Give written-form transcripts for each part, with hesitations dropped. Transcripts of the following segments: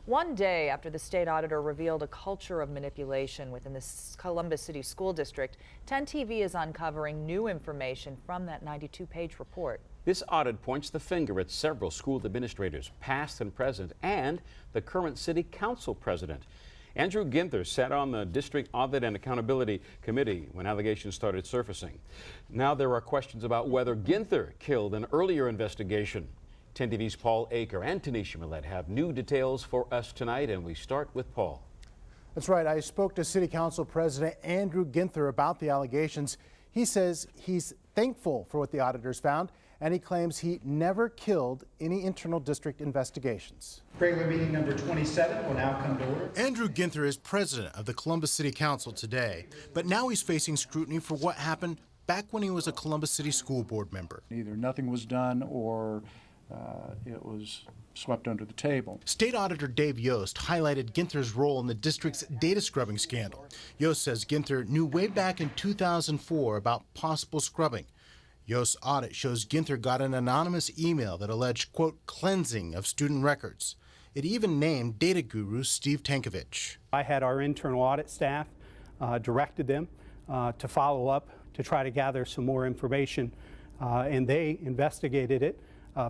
One day after the state auditor revealed a culture of manipulation within the Columbus City School District, 10 TV is uncovering new information from that 92-page report. This audit points the finger at several school administrators, past and present, and the current city council president. Andrew Ginther sat on the District Audit and Accountability Committee when allegations started surfacing. Now there are questions about whether Ginther killed an earlier investigation. 10 TV's Paul Aker and Tanisha Mallett have new details for us tonight, and we start with Paul. That's right. I spoke to City Council President Andrew Ginther about the allegations. He says he's thankful for what the auditors found, and he claims he never killed any internal district investigations. Regular meeting number 27 will now come to order. Andrew Ginther is president of the Columbus City Council today, but now he's facing scrutiny for what happened back when he was a Columbus City School Board member. Either nothing was done or it was swept under the table. State Auditor Dave Yost highlighted Ginther's role in the district's data scrubbing scandal. Yost says Ginther knew way back in 2004 about possible scrubbing. Yost's audit shows Ginther got an anonymous email that alleged, quote, cleansing of student records. It even named data guru Steve Tankovich. I had our internal audit staff directed them to follow up to try to gather some more information, and they investigated it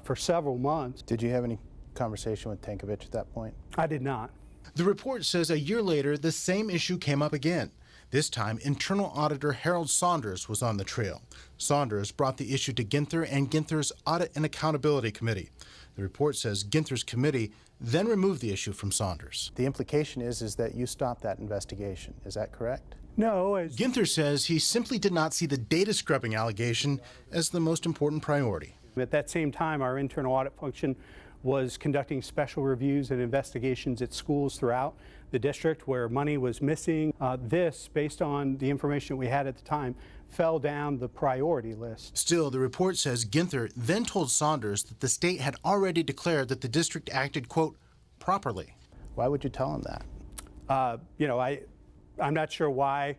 for several months. Did you have any conversation with Tankovich at that point? I did not. The report says a year later, the same issue came up again. This time, internal auditor Harold Saunders was on the trail. Saunders brought the issue to Ginther and Ginther's Audit and Accountability Committee. The report says Ginther's committee then removed the issue from Saunders. The implication is that you stopped that investigation. Is that correct? No. Ginther says he simply did not see the data scrubbing allegation as the most important priority. At that same time, our internal audit function was conducting special reviews and investigations at schools throughout the district where money was missing. This, based on the information we had at the time, fell down the priority list. Still, the report says Ginther then told Saunders that the state had already declared that the district acted, quote, properly. Why would you tell him that? I'm not sure why,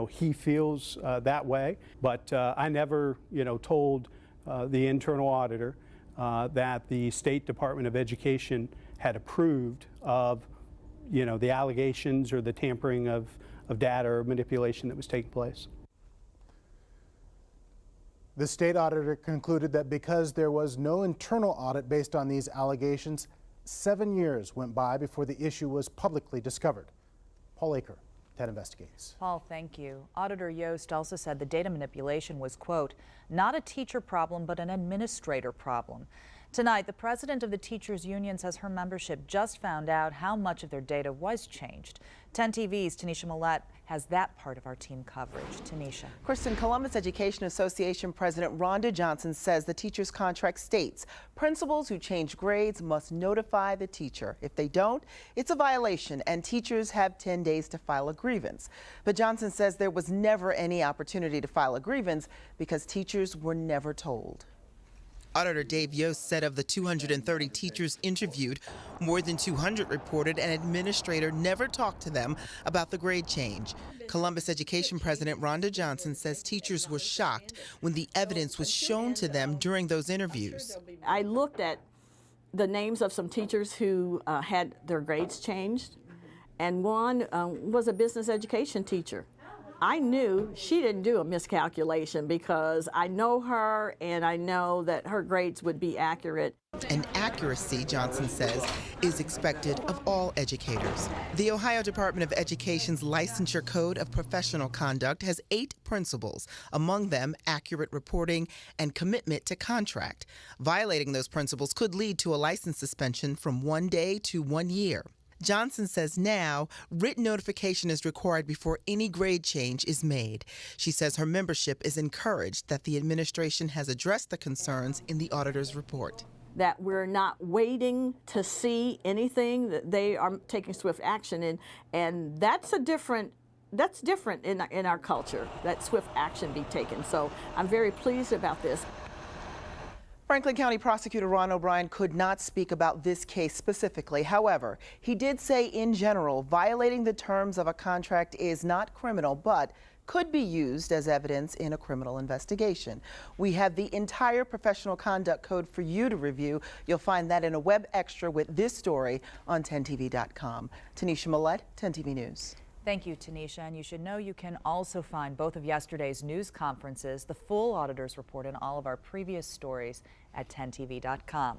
he feels that way, but I never, told the internal auditor that the State Department of Education had approved of, the allegations or the tampering of data or manipulation that was taking place. The state auditor concluded that because there was no internal audit based on these allegations, 7 years went by before the issue was publicly discovered. Paul Aker, 10 Investigates. Paul, thank you. Auditor Yost also said the data manipulation was, quote, not a teacher problem, but an administrator problem. Tonight, the president of the Teachers Union says her membership just found out how much of their data was changed. 10 TV's Tanisha Mallett has that part of our team coverage. Tanisha. Kristen, Columbus Education Association President Rhonda Johnson says the teacher's contract states principals who change grades must notify the teacher. If they don't, it's a violation and teachers have 10 days to file a grievance. But Johnson says there was never any opportunity to file a grievance because teachers were never told. Auditor Dave Yost said of the 230 teachers interviewed, more than 200 reported an administrator never talked to them about the grade change. Columbus Education President Rhonda Johnson says teachers were shocked when the evidence was shown to them during those interviews. I looked at the names of some teachers who had their grades changed, and one was a business education teacher. I knew she didn't do a miscalculation because I know her and I know that her grades would be accurate. And accuracy, Johnson says, is expected of all educators. The Ohio Department of Education's Licensure Code of Professional Conduct has 8 principles, among them accurate reporting and commitment to contract. Violating those principles could lead to a license suspension from 1 day to 1 year. Johnson says now written notification is required before any grade change is made. She says her membership is encouraged that the administration has addressed the concerns in the auditor's report. That we're not waiting to see anything, that they are taking swift action, and that's different in our culture, that swift action be taken. So I'm very pleased about this. Franklin County Prosecutor Ron O'Brien could not speak about this case specifically. However, he did say in general, violating the terms of a contract is not criminal, but could be used as evidence in a criminal investigation. We have the entire professional conduct code for you to review. You'll find that in a web extra with this story on 10tv.com. Tanisha Mallett, 10TV News. Thank you, Tanisha. And you should know you can also find both of yesterday's news conferences, the full auditor's report, and all of our previous stories at 10tv.com.